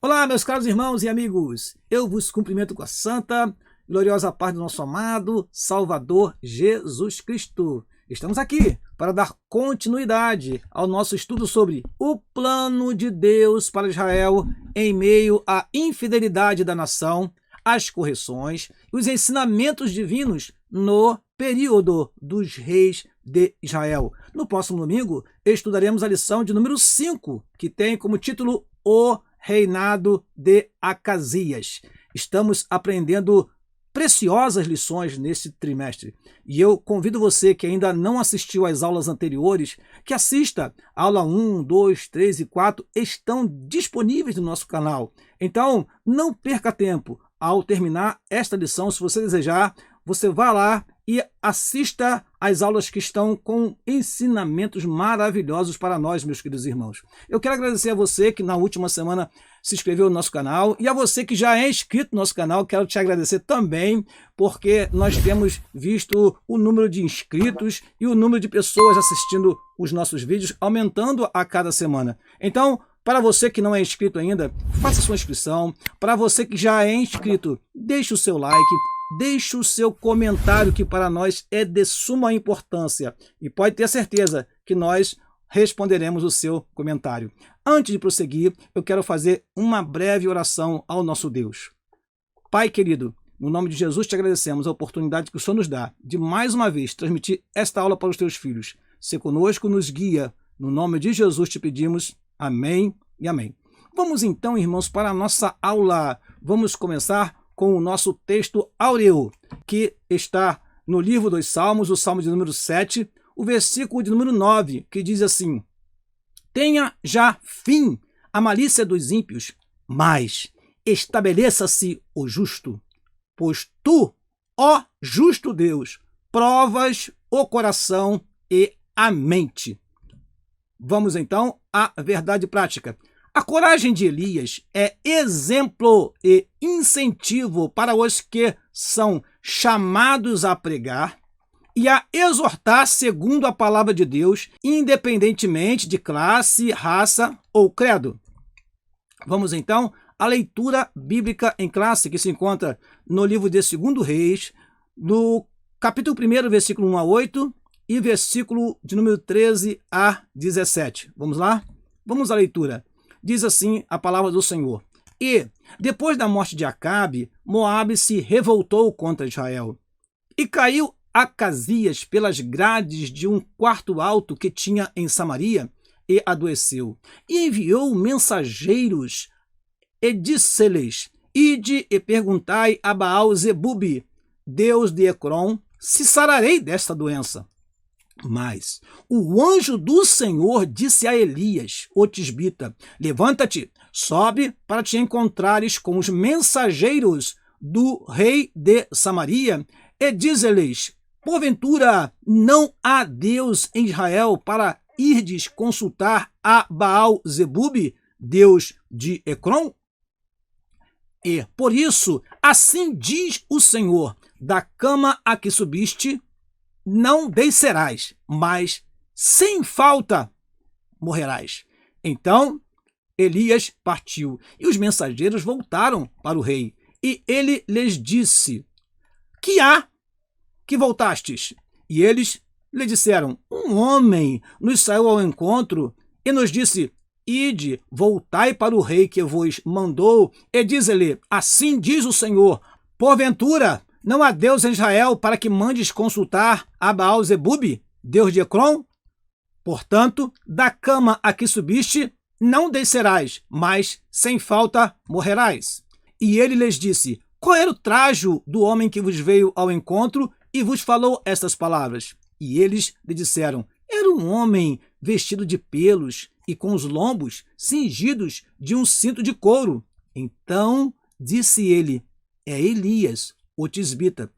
Olá, meus caros irmãos e amigos, eu vos cumprimento com a santa, gloriosa paz do nosso amado Salvador Jesus Cristo. Estamos aqui para dar continuidade ao nosso estudo sobre o plano de Deus para Israel em meio à infidelidade da nação, as correções e os ensinamentos divinos no período dos reis de Israel. No próximo domingo, estudaremos a lição de número 5, que tem como título O Reinado de Acasias. Estamos aprendendo preciosas lições nesse trimestre. E eu convido você que ainda não assistiu às aulas anteriores, que assista. Aula 1, 2, 3 e 4 estão disponíveis no nosso canal. Então, não perca tempo. Ao terminar esta lição, se você desejar, você vá lá e assista às aulas que estão com ensinamentos maravilhosos para nós, meus queridos irmãos. Eu quero agradecer a você que na última semana se inscreveu no nosso canal, e a você que já é inscrito no nosso canal, quero te agradecer também, porque nós temos visto o número de inscritos e o número de pessoas assistindo os nossos vídeos aumentando a cada semana. Então, para você que não é inscrito ainda, faça sua inscrição. Para você que já é inscrito, deixe o seu like, deixe o seu comentário, que para nós é de suma importância. E pode ter certeza que nós responderemos o seu comentário. Antes de prosseguir, eu quero fazer uma breve oração ao nosso Deus. Pai querido, no nome de Jesus te agradecemos a oportunidade que o Senhor nos dá de mais uma vez transmitir esta aula para os teus filhos. Se conosco, nos guia. No nome de Jesus te pedimos. Amém e amém. Vamos então, irmãos, para a nossa aula. Vamos começar com o nosso texto áureo, que está no livro dos Salmos, o Salmo de número 7, o versículo de número 9, que diz assim: Tenha já fim a malícia dos ímpios, mas estabeleça-se o justo, pois tu, ó justo Deus, provas o coração e a mente. Vamos então à verdade prática. A coragem de Elias é exemplo e incentivo para os que são chamados a pregar e a exortar segundo a palavra de Deus, independentemente de classe, raça ou credo. Vamos então à leitura bíblica em classe, que se encontra no livro de 2 Reis, no capítulo 1, versículo 1 a 8, e versículo de número 13 a 17. Vamos lá? Vamos à leitura. Diz assim a palavra do Senhor: E, depois da morte de Acabe, Moabe se revoltou contra Israel. E caiu Acasias pelas grades de um quarto alto que tinha em Samaria, e adoeceu. E enviou mensageiros, e disse-lhes: Ide e perguntai a Baal-Zebubi, Deus de Ecrom, se sararei desta doença. Mas o anjo do Senhor disse a Elias, o tisbita: Levanta-te, sobe para te encontrares com os mensageiros do rei de Samaria, e diz-lhes: Porventura não há Deus em Israel para irdes consultar a Baal-Zebubi, Deus de Ecrom? E por isso, assim diz o Senhor: da cama a que subiste, não descerás, mas sem falta morrerás. Então Elias partiu, e os mensageiros voltaram para o rei. E ele lhes disse: Que há que voltastes? E eles lhe disseram: Um homem nos saiu ao encontro e nos disse: Ide, voltai para o rei que vos mandou, e diz-lhe: Assim diz o Senhor: Porventura não há Deus em Israel para que mandes consultar a Baal-Zebubi, Deus de Ecrom? Portanto, da cama a que subiste, não descerás, mas sem falta morrerás. E ele lhes disse: Qual era o trajo do homem que vos veio ao encontro e vos falou estas palavras? E eles lhe disseram: Era um homem vestido de pelos e com os lombos cingidos de um cinto de couro. Então disse ele: É Elias, o tisbita.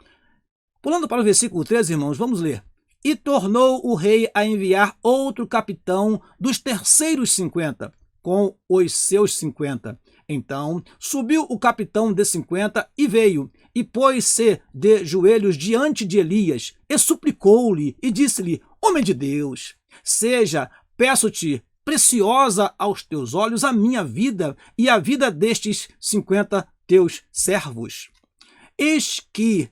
Pulando para o versículo 13, irmãos, vamos ler. E tornou o rei a enviar outro capitão dos terceiros 50, com os seus 50. Então subiu o capitão de 50 e veio, e pôs-se de joelhos diante de Elias, e suplicou-lhe, e disse-lhe: Homem de Deus, seja, peço-te, preciosa aos teus olhos a minha vida e a vida destes 50 teus servos? Eis que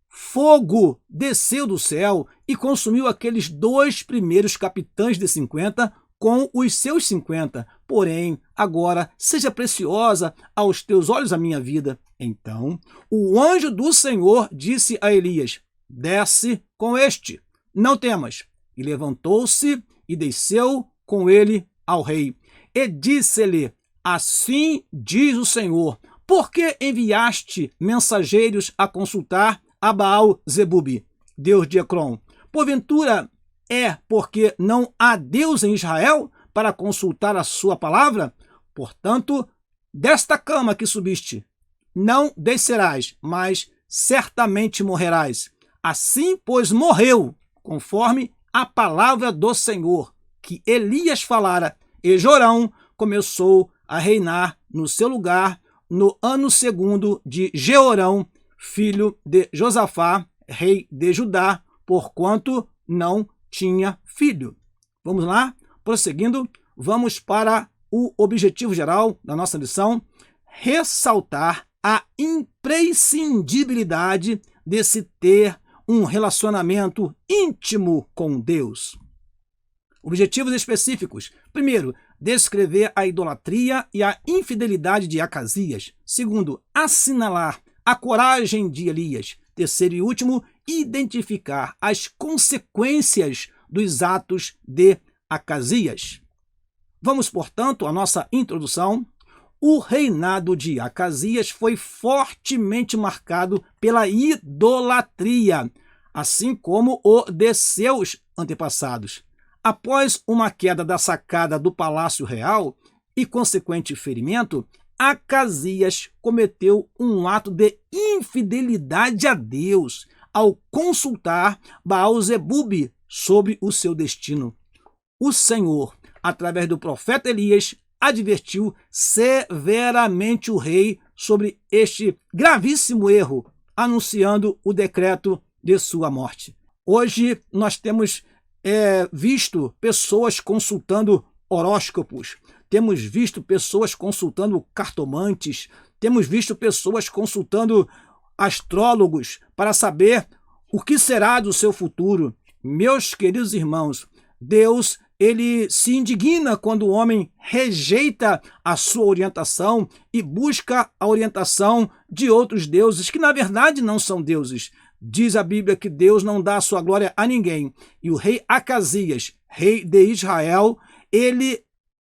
fogo desceu do céu e consumiu aqueles 2 primeiros capitães de 50 com os seus 50. Porém, agora seja preciosa aos teus olhos a minha vida. Então, o anjo do Senhor disse a Elias: desce com este, não temas. E levantou-se e desceu com ele ao rei. E disse-lhe: assim diz o Senhor, por que enviaste mensageiros a consultar a Baal-Zebubi, Deus de Ecrom? Porventura é porque não há Deus em Israel para consultar a sua palavra? Portanto, desta cama que subiste, não descerás, mas certamente morrerás. Assim, pois, morreu, conforme a palavra do Senhor, que Elias falara, e Jorão começou a reinar no seu lugar no ano 2º de Jeorão, filho de Josafá, rei de Judá, porquanto não tinha filho. Vamos lá? Prosseguindo, vamos para o objetivo geral da nossa lição: ressaltar a imprescindibilidade de se ter um relacionamento íntimo com Deus. Objetivos específicos. Primeiro, descrever a idolatria e a infidelidade de Acasias. Segundo, assinalar a coragem de Elias. Terceiro e último, identificar as consequências dos atos de Acasias. Vamos, portanto, à nossa introdução. O reinado de Acasias foi fortemente marcado pela idolatria, assim como o de seus antepassados. Após uma queda da sacada do Palácio Real e consequente ferimento, Acasias cometeu um ato de infidelidade a Deus ao consultar Baal-Zebubi sobre o seu destino. O Senhor, através do profeta Elias, advertiu severamente o rei sobre este gravíssimo erro, anunciando o decreto de sua morte. Hoje nós temos visto pessoas consultando horóscopos, temos visto pessoas consultando cartomantes, temos visto pessoas consultando astrólogos para saber o que será do seu futuro. Meus queridos irmãos, Deus, ele se indigna quando o homem rejeita a sua orientação e busca a orientação de outros deuses, que na verdade não são deuses. Diz a Bíblia que Deus não dá a sua glória a ninguém. E o rei Acasias, rei de Israel, ele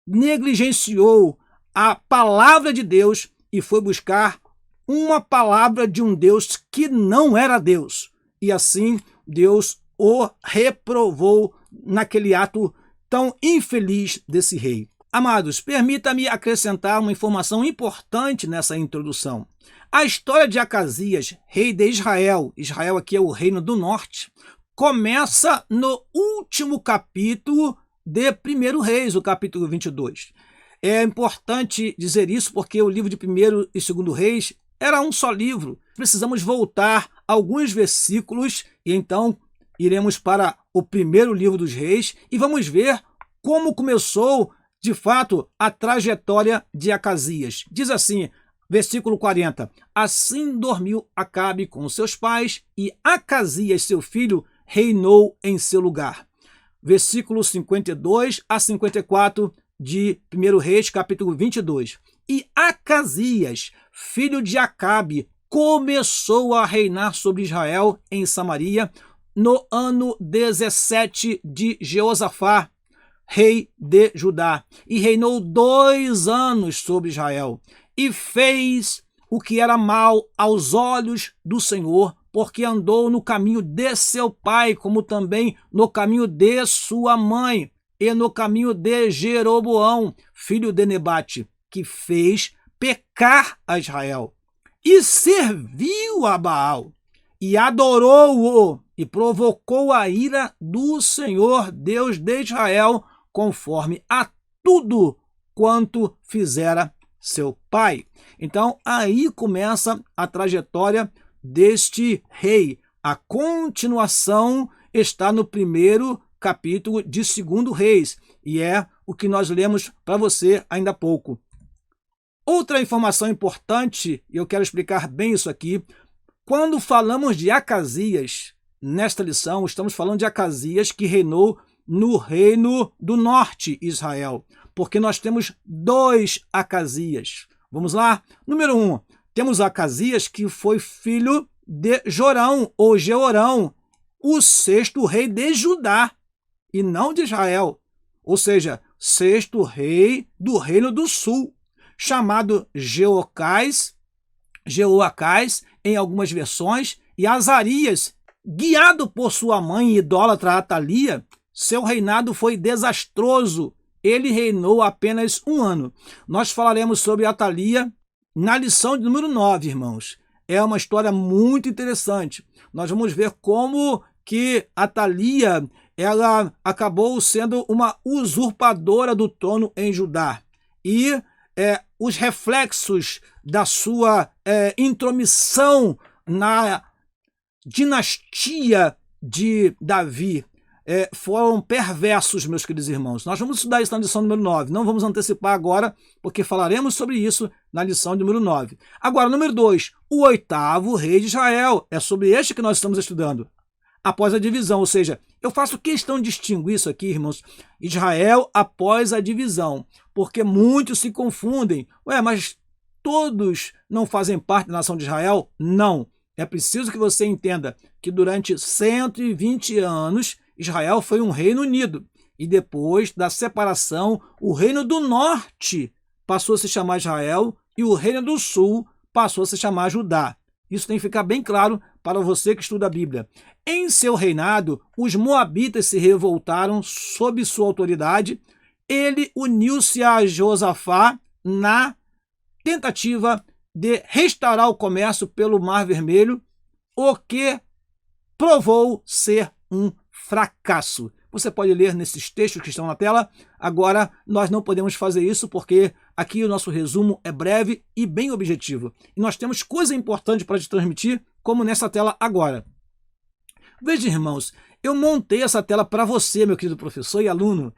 negligenciou a palavra de Deus e foi buscar uma palavra de um Deus que não era Deus. E assim Deus o reprovou naquele ato tão infeliz desse rei. Amados, permita-me acrescentar uma informação importante nessa introdução. A história de Acasias, rei de Israel, Israel aqui é o reino do norte, começa no último capítulo de 1 Reis, o capítulo 22. É importante dizer isso porque o livro de 1 e 2 Reis era um só livro. Precisamos voltar alguns versículos e então iremos para o primeiro livro dos reis e vamos ver como começou, de fato, a trajetória de Acasias. Diz assim, versículo 40, assim dormiu Acabe com seus pais e Acasias, seu filho, reinou em seu lugar. Versículo 52 a 54 de 1 Reis, capítulo 22. E Acasias, filho de Acabe, começou a reinar sobre Israel em Samaria no ano 17 de Jeosafá, rei de Judá, e reinou 2 anos sobre Israel, e fez o que era mal aos olhos do Senhor, porque andou no caminho de seu pai, como também no caminho de sua mãe, e no caminho de Jeroboão, filho de Nebate, que fez pecar a Israel, e serviu a Baal, e adorou-o, e provocou a ira do Senhor, Deus de Israel, conforme a tudo quanto fizera seu pai. Então, aí começa a trajetória deste rei. A continuação está no primeiro capítulo de 2 Reis. E é o que nós lemos para você ainda há pouco. Outra informação importante, e eu quero explicar bem isso aqui, quando falamos de Acasias, nesta lição, estamos falando de Acasias que reinou no reino do norte, Israel, porque nós temos 2 Acasias. Vamos lá? Número 1, temos Acasias, que foi filho de Jorão, ou Jeorão, o 6º rei de Judá, e não de Israel, ou seja, 6º rei do reino do sul, chamado Jeoacás em algumas versões, e Azarias, guiado por sua mãe idólatra Atalia, seu reinado foi desastroso. Ele reinou apenas 1 ano. Nós falaremos sobre Atalia na lição de número 9, irmãos. É uma história muito interessante. Nós vamos ver como que Atalia ela acabou sendo uma usurpadora do trono em Judá. E os reflexos da sua intromissão na dinastia de Davi foram perversos, meus queridos irmãos. Nós vamos estudar isso na lição número 9. Não vamos antecipar agora, porque falaremos sobre isso na lição número 9. Agora, número 2, o 8º rei de Israel. É sobre este que nós estamos estudando. Após a divisão, ou seja, eu faço questão de distinguir isso aqui, irmãos, Israel após a divisão, porque muitos se confundem. Mas todos não fazem parte da nação de Israel? Não. É preciso que você entenda que durante 120 anos, Israel foi um reino unido. E depois da separação, o reino do norte passou a se chamar Israel e o reino do sul passou a se chamar Judá. Isso tem que ficar bem claro para você que estuda a Bíblia. Em seu reinado, os moabitas se revoltaram sob sua autoridade. Ele uniu-se a Josafá na tentativa de restaurar o comércio pelo Mar Vermelho, o que provou ser um fracasso. Você pode ler nesses textos que estão na tela. Agora, nós não podemos fazer isso porque aqui o nosso resumo é breve e bem objetivo. E nós temos coisa importante para te transmitir, como nessa tela agora. Veja, irmãos, eu montei essa tela para você, meu querido professor e aluno.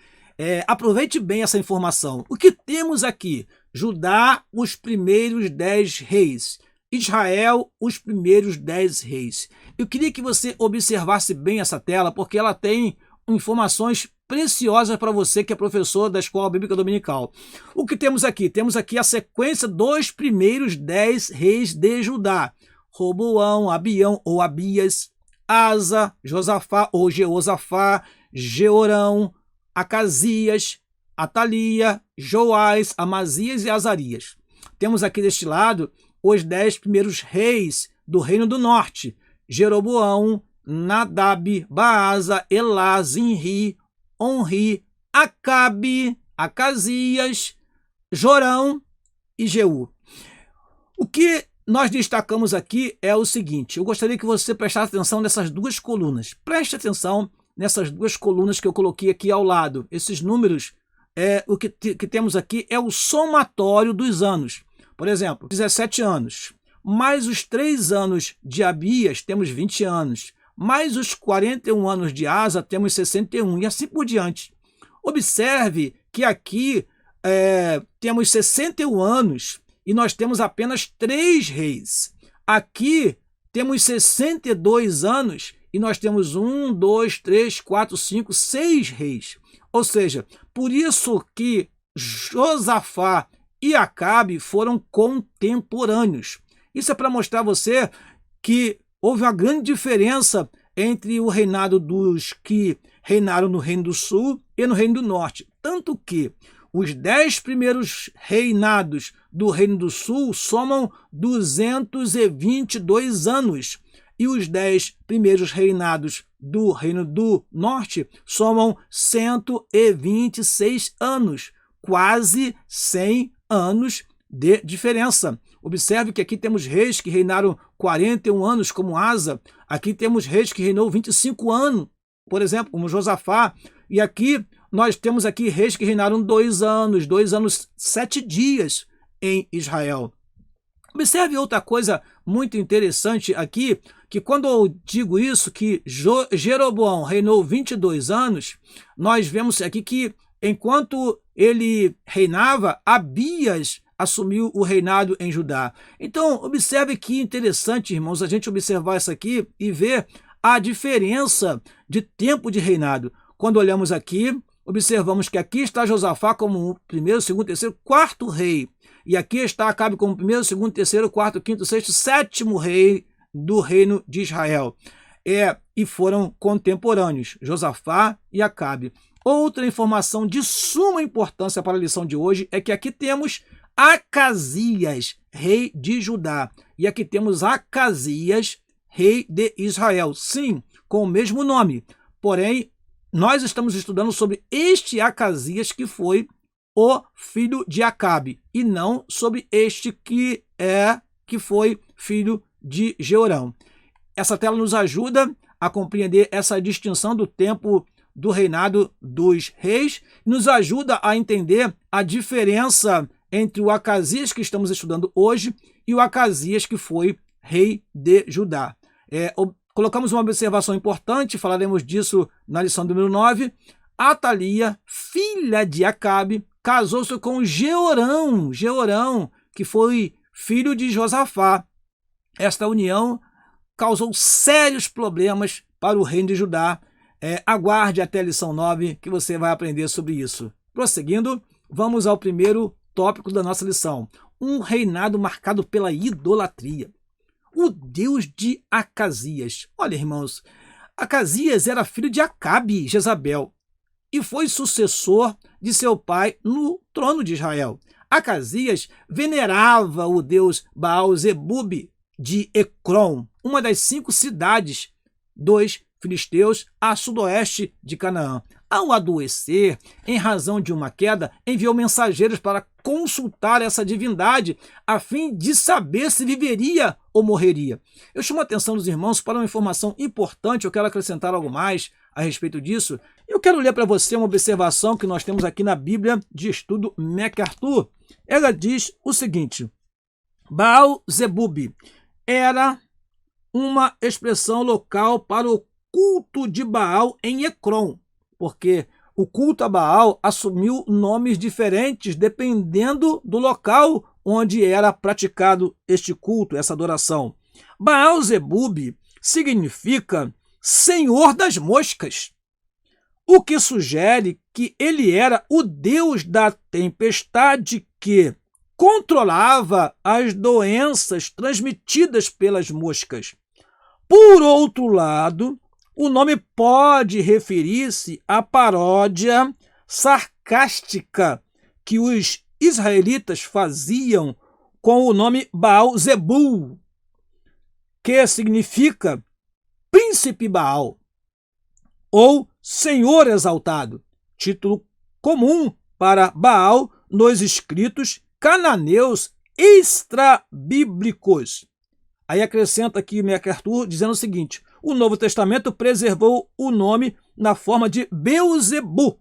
Aproveite bem essa informação. O que temos aqui? Judá, os primeiros 10 reis. Israel, os primeiros 10 reis. Eu queria que você observasse bem essa tela, porque ela tem informações preciosas para você que é professor da Escola Bíblica Dominical. O que temos aqui? Temos aqui a sequência dos primeiros 10 reis de Judá. Roboão, Abião ou Abias, Asa, Josafá ou Jeosafá, Jeorão, Acasias, Atalia, Joás, Amazias e Azarias. Temos aqui deste lado os 10 primeiros reis do reino do norte: Jeroboão, Nadab, Baasa, Elá, Zinri, Onri, Acabe, Acasias, Jorão e Jeú. O que nós destacamos aqui é o seguinte: eu gostaria que você prestasse atenção nessas 2 colunas. Preste atenção nessas 2 colunas que eu coloquei aqui ao lado. Esses números, o que temos aqui é o somatório dos anos. Por exemplo, 17 anos, mais os 3 anos de Abias, temos 20 anos, mais os 41 anos de Asa, temos 61, e assim por diante. Observe que aqui temos 61 anos e nós temos apenas 3 reis. Aqui temos 62 anos e nós temos 1, 2, 3, 4, 5, 6 reis. Ou seja, por isso que Josafá e Acabe foram contemporâneos. Isso é para mostrar a você que houve uma grande diferença entre o reinado dos que reinaram no Reino do Sul e no Reino do Norte. Tanto que os 10 primeiros reinados do Reino do Sul somam 222 anos. E os 10 primeiros reinados do Reino do Norte somam 126 anos. Quase 100 anos de diferença. Observe que aqui temos reis que reinaram 41 anos, como Asa. Aqui temos reis que reinou 25 anos, por exemplo, como Josafá. E aqui nós temos aqui reis que reinaram 2 anos, 7 dias em Israel. Observe outra coisa muito interessante aqui, que quando eu digo isso, que Jeroboão reinou 22 anos, nós vemos aqui que enquanto ele reinava, Abias assumiu o reinado em Judá. Então, observe que interessante, irmãos, a gente observar isso aqui e ver a diferença de tempo de reinado. Quando olhamos aqui, observamos que aqui está Josafá como o primeiro, segundo, terceiro, quarto rei. E aqui está Acabe como primeiro, segundo, terceiro, quarto, quinto, sexto, sétimo rei do reino de Israel. E foram contemporâneos, Josafá e Acabe. Outra informação de suma importância para a lição de hoje é que aqui temos Acasias, rei de Judá. E aqui temos Acasias, rei de Israel. Sim, com o mesmo nome. Porém, nós estamos estudando sobre este Acasias que foi o filho de Acabe, e não sobre este que foi filho de Jeorão. Essa tela nos ajuda a compreender essa distinção do tempo do reinado dos reis, nos ajuda a entender a diferença entre o Acasias que estamos estudando hoje e o Acasias que foi rei de Judá. Colocamos uma observação importante, falaremos disso na lição número 9. Atalia, filha de Acabe, casou-se com Jeorão, que foi filho de Josafá. Esta união causou sérios problemas para o reino de Judá. Aguarde até a lição 9 que você vai aprender sobre isso. Prosseguindo, vamos ao primeiro tópico da nossa lição. Um reinado marcado pela idolatria. O Deus de Acasias. Olha, irmãos, Acasias era filho de Acabe, Jezabel, e foi sucessor de seu pai no trono de Israel. Acasias venerava o deus Baal-zebub de Ecrom, uma das 5 cidades dos filisteus a sudoeste de Canaã. Ao adoecer, em razão de uma queda, enviou mensageiros para consultar essa divindade, a fim de saber se viveria ou morreria. Eu chamo a atenção dos irmãos para uma informação importante, eu quero acrescentar algo mais a respeito disso. Eu quero ler para você uma observação que nós temos aqui na Bíblia de Estudo MacArthur. Ela diz o seguinte: Baal-zebub era uma expressão local para o culto de Baal em Ecrom, porque o culto a Baal assumiu nomes diferentes dependendo do local onde era praticado este culto, essa adoração. Baal-zebub significa Senhor das Moscas, o que sugere que ele era o deus da tempestade que controlava as doenças transmitidas pelas moscas. Por outro lado, o nome pode referir-se à paródia sarcástica que os israelitas faziam com o nome Baal-zebul, que significa Príncipe Baal ou Senhor Exaltado, título comum para Baal nos escritos cananeus extrabíblicos. Aí acrescenta aqui MacArthur dizendo o seguinte: o Novo Testamento preservou o nome na forma de Beuzebu,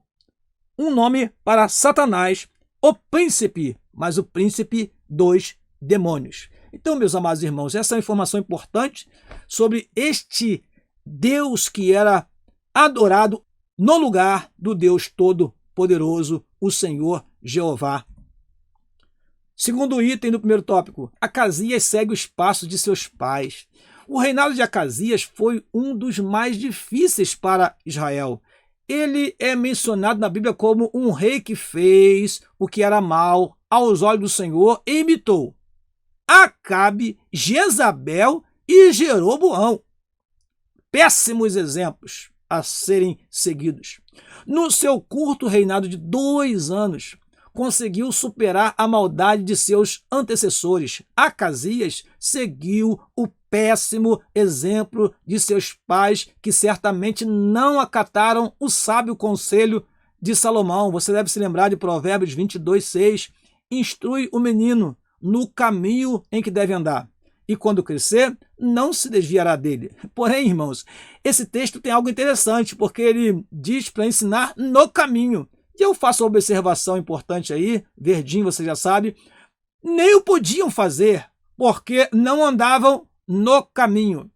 um nome para Satanás, o príncipe, mas o príncipe dos demônios. Então, meus amados irmãos, essa é uma informação importante sobre este Deus que era adorado no lugar do Deus Todo-Poderoso, o Senhor Jeová. Segundo item do primeiro tópico, Acasias segue os passos de seus pais. O reinado de Acasias foi um dos mais difíceis para Israel. Ele é mencionado na Bíblia como um rei que fez o que era mal aos olhos do Senhor e imitou Acabe, Jezabel e Jeroboão. Péssimos exemplos a serem seguidos. No seu curto reinado de 2 anos, conseguiu superar a maldade de seus antecessores. Acasias seguiu o péssimo exemplo de seus pais, que certamente não acataram o sábio conselho de Salomão. Você deve se lembrar de Provérbios 22:6. Instrui o menino no caminho em que deve andar, e quando crescer, não se desviará dele. Porém, irmãos, esse texto tem algo interessante, porque ele diz para ensinar no caminho. E eu faço uma observação importante aí, verdinho, você já sabe, nem o podiam fazer, porque não andavam no caminho.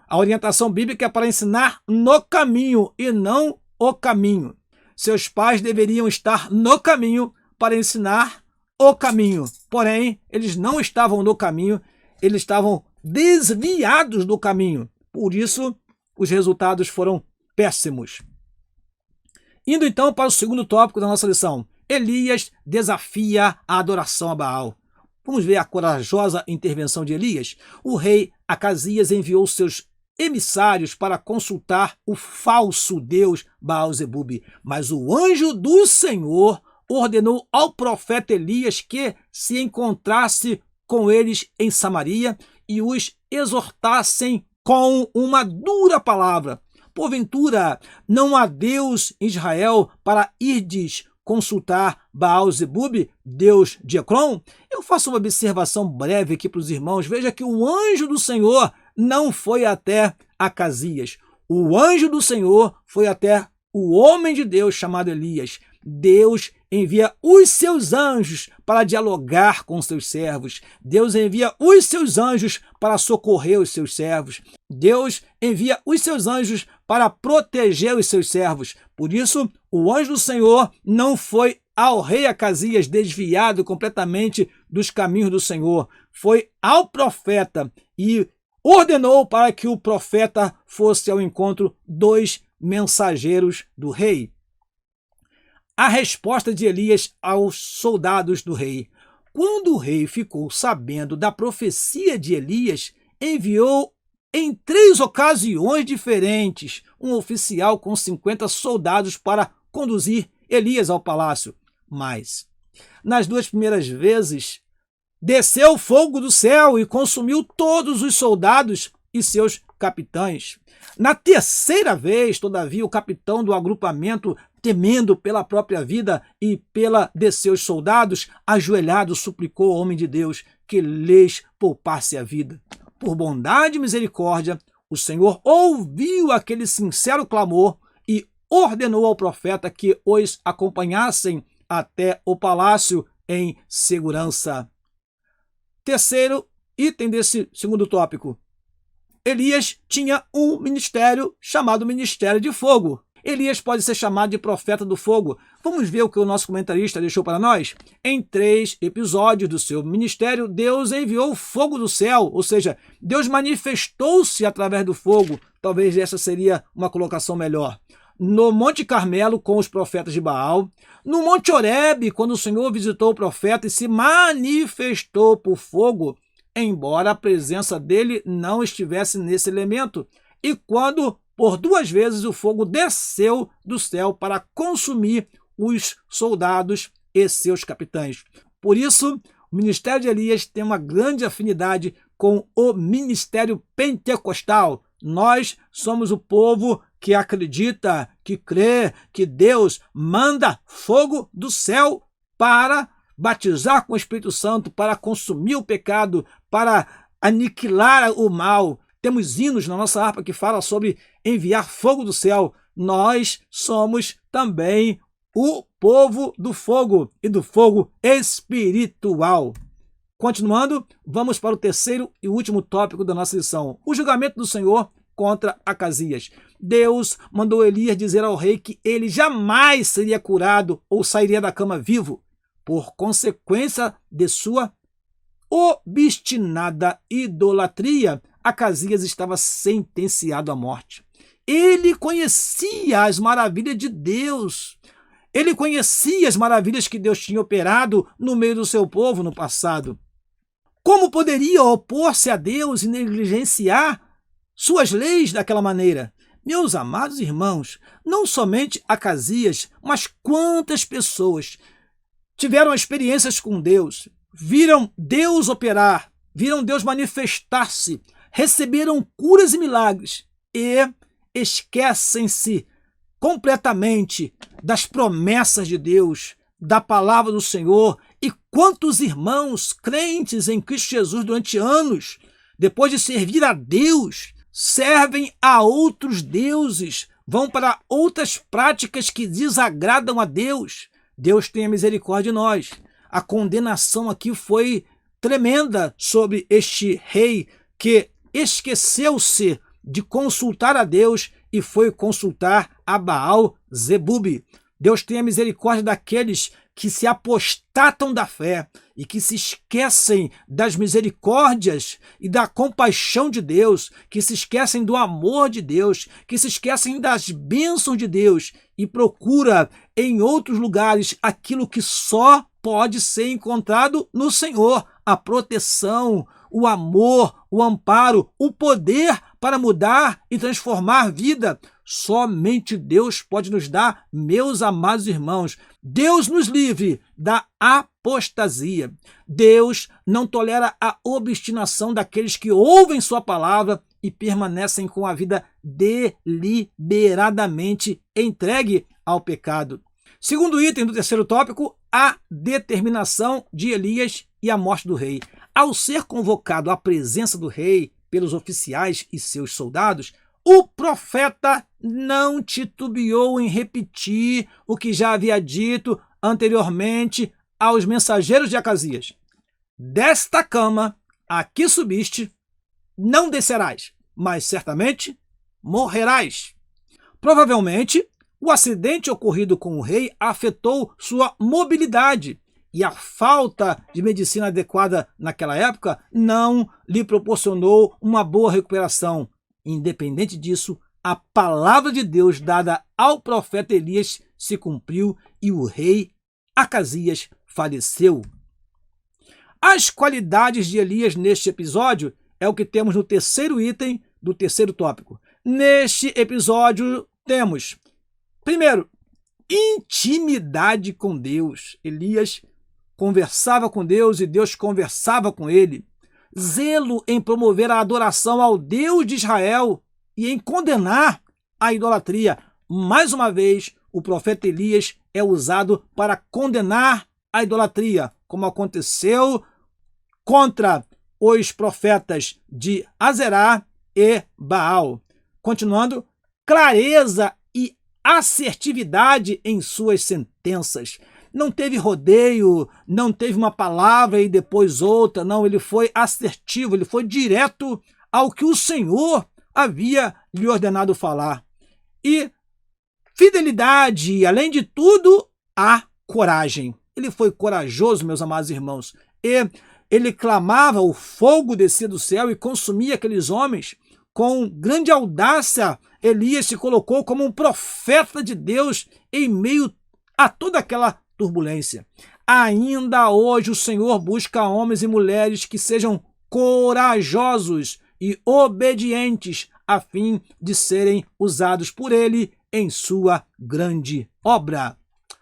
A orientação bíblica é para ensinar no caminho e não o caminho. seus pais deveriam estar no caminho para ensinar o caminho. Porém, eles não estavam no caminho, eles estavam desviados do caminho. Por isso, os resultados foram péssimos. Indo então para o segundo tópico da nossa lição. Elias desafia a adoração a Baal. Vamos ver a corajosa intervenção de Elias? O rei Acasias enviou seus emissários para consultar o falso deus Baal-Zebub. Mas o anjo do Senhor ordenou ao profeta Elias que se encontrasse com eles em Samaria e os exortassem com uma dura palavra. Porventura, não há Deus em Israel para irdes consultar Baal-Zebub, Deus de Ecrón? Eu faço uma observação breve aqui para os irmãos. Veja que o anjo do Senhor não foi até Acasias. O anjo do Senhor foi até o homem de Deus chamado Elias. Deus envia os seus anjos para dialogar com seus servos. Deus envia os seus anjos para socorrer os seus servos. Deus envia os seus anjos para proteger os seus servos. Por isso, o anjo do Senhor não foi ao rei Acasias desviado completamente dos caminhos do Senhor. Foi ao profeta e ordenou para que o profeta fosse ao encontro dos mensageiros do rei. A resposta de Elias aos soldados do rei. Quando o rei ficou sabendo da profecia de Elias, enviou em 3 ocasiões diferentes um oficial com 50 soldados para conduzir Elias ao palácio. Mas, nas 2 primeiras vezes, desceu fogo do céu e consumiu todos os soldados e seus capitães. Na 3ª vez, todavia, o capitão do agrupamento, temendo pela própria vida e pela de seus soldados, ajoelhado, suplicou ao homem de Deus que lhes poupasse a vida. Por bondade e misericórdia, o Senhor ouviu aquele sincero clamor e ordenou ao profeta que os acompanhassem até o palácio em segurança. Terceiro item desse segundo tópico. Elias tinha um ministério chamado Ministério de Fogo. Elias pode ser chamado de profeta do fogo. Vamos ver o que o nosso comentarista deixou para nós? Em 3 episódios do seu ministério, Deus enviou fogo do céu, ou seja, Deus manifestou-se através do fogo. Talvez essa seria uma colocação melhor. No Monte Carmelo, com os profetas de Baal. No Monte Horebe, quando o Senhor visitou o profeta e se manifestou por fogo, embora a presença dele não estivesse nesse elemento. E quando, por 2 vezes, o fogo desceu do céu para consumir os soldados e seus capitães. Por isso, o ministério de Elias tem uma grande afinidade com o ministério pentecostal. Nós somos o povo que acredita, que crê que Deus manda fogo do céu para batizar com o Espírito Santo, para consumir o pecado, para aniquilar o mal. Temos hinos na nossa harpa que fala sobre enviar fogo do céu. Nós somos também o povo do fogo e do fogo espiritual. Continuando, vamos para o terceiro e último tópico da nossa lição. O julgamento do Senhor contra Acasias. Deus mandou Elias dizer ao rei que ele jamais seria curado ou sairia da cama vivo, por consequência de sua obstinada idolatria. Acasias estava sentenciado à morte. Ele conhecia as maravilhas de Deus. Ele conhecia as maravilhas que Deus tinha operado no meio do seu povo no passado. Como poderia opor-se a Deus e negligenciar suas leis daquela maneira? Meus amados irmãos, não somente Acasias, mas quantas pessoas tiveram experiências com Deus, viram Deus operar, viram Deus manifestar-se, receberam curas e milagres e esquecem-se completamente das promessas de Deus, da palavra do Senhor. E quantos irmãos crentes em Cristo Jesus durante anos, depois de servir a Deus, servem a outros deuses, vão para outras práticas que desagradam a Deus. Deus tenha misericórdia de nós. A condenação aqui foi tremenda sobre este rei que esqueceu-se de consultar a Deus e foi consultar a Baal-Zebub. Deus tenha misericórdia daqueles que se apostatam da fé e que se esquecem das misericórdias e da compaixão de Deus, que se esquecem do amor de Deus, que se esquecem das bênçãos de Deus e procura em outros lugares aquilo que só pode ser encontrado no Senhor: a proteção, o amor, o amparo, o poder para mudar e transformar a vida. Somente Deus pode nos dar, meus amados irmãos. Deus nos livre da apostasia. Deus não tolera a obstinação daqueles que ouvem sua palavra e permanecem com a vida deliberadamente entregue ao pecado. Segundo item do terceiro tópico, a determinação de Elias e a morte do rei. Ao ser convocado à presença do rei pelos oficiais e seus soldados, o profeta não titubeou em repetir o que já havia dito anteriormente aos mensageiros de Acasias: desta cama a que subiste não descerás, mas certamente morrerás. Provavelmente, o acidente ocorrido com o rei afetou sua mobilidade e a falta de medicina adequada naquela época não lhe proporcionou uma boa recuperação. Independente disso, a palavra de Deus dada ao profeta Elias se cumpriu e o rei Acasias faleceu. As qualidades de Elias neste episódio é o que temos no terceiro item do terceiro tópico. Neste episódio temos, primeiro, intimidade com Deus. Elias conversava com Deus e Deus conversava com ele. Zelo em promover a adoração ao Deus de Israel e em condenar a idolatria. Mais uma vez, o profeta Elias é usado para condenar a idolatria, como aconteceu contra os profetas de Azerá e Baal. Continuando, clareza e assertividade em suas sentenças. Não teve rodeio, não teve uma palavra e depois outra, não, ele foi assertivo, ele foi direto ao que o Senhor havia lhe ordenado falar. E fidelidade, e além de tudo, a coragem. Ele foi corajoso, meus amados irmãos, e ele clamava, o fogo descia do céu e consumia aqueles homens. Com grande audácia, Elias se colocou como um profeta de Deus em meio a toda aquela turbulência. Ainda hoje o Senhor busca homens e mulheres que sejam corajosos e obedientes a fim de serem usados por Ele em sua grande obra.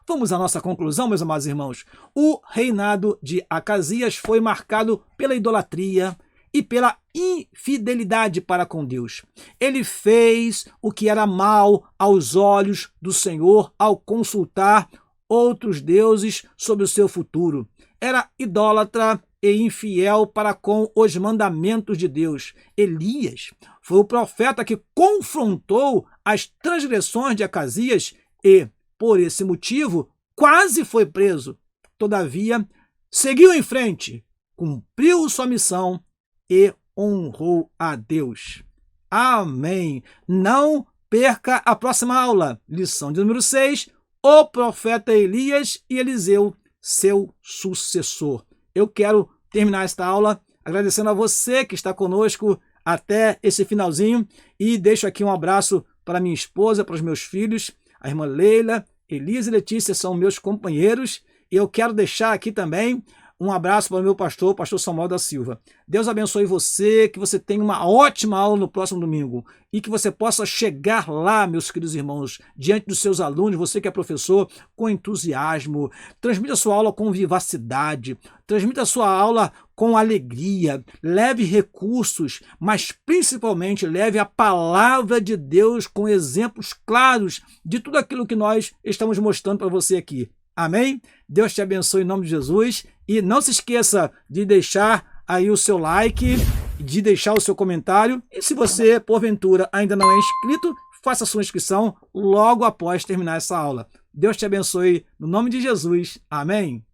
Vamos à nossa conclusão, meus amados irmãos. O reinado de Acasias foi marcado pela idolatria e pela infidelidade para com Deus. Ele fez o que era mal aos olhos do Senhor ao consultar outros deuses sobre o seu futuro. Era idólatra e infiel para com os mandamentos de Deus. Elias foi o profeta que confrontou as transgressões de Acasias e, por esse motivo, quase foi preso. Todavia, seguiu em frente, cumpriu sua missão e honrou a Deus. Amém. Não perca a próxima aula, lição de número 6, o profeta Elias e Eliseu, seu sucessor. Eu quero terminar esta aula agradecendo a você que está conosco até esse finalzinho e deixo aqui um abraço para minha esposa, para os meus filhos, a irmã Leila, Elisa e Letícia são meus companheiros e eu quero deixar aqui também um abraço para o meu pastor, o pastor Samuel da Silva. Deus abençoe você, que você tenha uma ótima aula no próximo domingo e que você possa chegar lá, meus queridos irmãos, diante dos seus alunos, você que é professor, com entusiasmo. Transmita a sua aula com vivacidade, transmita a sua aula com alegria, leve recursos, mas principalmente leve a palavra de Deus com exemplos claros de tudo aquilo que nós estamos mostrando para você aqui. Amém? Deus te abençoe em nome de Jesus e não se esqueça de deixar aí o seu like, de deixar o seu comentário e se você, porventura, ainda não é inscrito, faça a sua inscrição logo após terminar essa aula. Deus te abençoe no nome de Jesus. Amém?